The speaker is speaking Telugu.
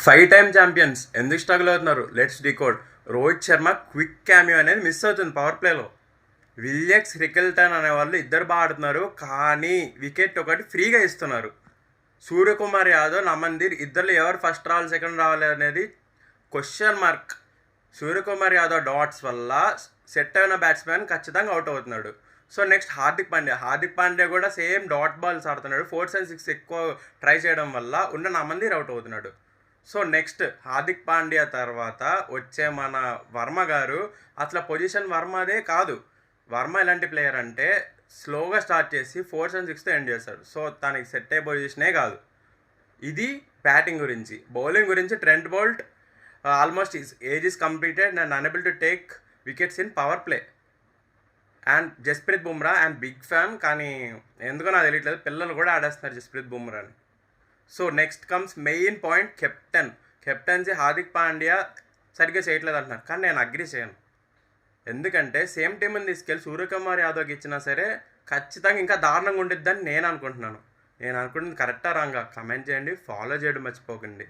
5 టైమ్ ఛాంపియన్స్ ఎందుకు స్ట్రగుల్ అవుతున్నారు? Let's decode. Rohit Sharma quick cameo అనేది మిస్ అవుతుంది పవర్ ప్లేలో. విలియక్స్, రికెల్టన్ అనే వాళ్ళు ఇద్దరు బాగా ఆడుతున్నారు, కానీ వికెట్ ఒకటి ఫ్రీగా ఇస్తున్నారు. సూర్యకుమార్ యాదవ్, నమందీర్ ఇద్దరు ఎవరు ఫస్ట్ రావాలి సెకండ్ రావాలి అనేది question mark. Suryakumar Yadav dots వల్ల సెట్ అయిన బ్యాట్స్మెన్ ఖచ్చితంగా అవుట్ అవుతున్నాడు. సో నెక్స్ట్ హార్దిక్ పాండ్యా కూడా సేమ్ డాట్ బాల్స్ ఆడుతున్నాడు. 4 and 6 ఎక్కువ ట్రై చేయడం వల్ల ఉన్న నమందీర్ అవుట్ అవుతున్నాడు. సో నెక్స్ట్ హార్దిక్ పాండ్యా తర్వాత వచ్చే మన వర్మ గారు అసలు పొజిషన్ వర్మదే కాదు. వర్మ ఎలాంటి ప్లేయర్ అంటే స్లోగా స్టార్ట్ చేసి 4 and 6తో ఎండ్ చేస్తాడు. సో తనకి సెట్ అయ్యే పొజిషనే కాదు. ఇది బ్యాటింగ్ గురించి. బౌలింగ్ గురించి Trent Boult almost age is completed and unable to take wickets in power play. And Jasprit Bumrah and big fan, కానీ ఎందుకో నాకు తెలియట్లేదు, పిల్లలు కూడా ఆడేస్తున్నారు జస్ప్రీత్ బుమ్రాని. So next comes main point, captaincy Hardik Pandya సరిగ్గా చేయట్లేదు అంటున్నారు, కానీ నేను అగ్రీ చేయను. ఎందుకంటే సేమ్ టీంని తీసుకెళ్ళి సూర్యకుమార్ యాదవ్కి ఇచ్చినా సరే ఖచ్చితంగా ఇంకా దారుణంగా ఉండిద్దని నేను అనుకుంటున్నాను. నేను అనుకుంటుంది కరెక్టా రాంగా? కమెంట్ చేయండి, ఫాలో చేయడం మర్చిపోకండి.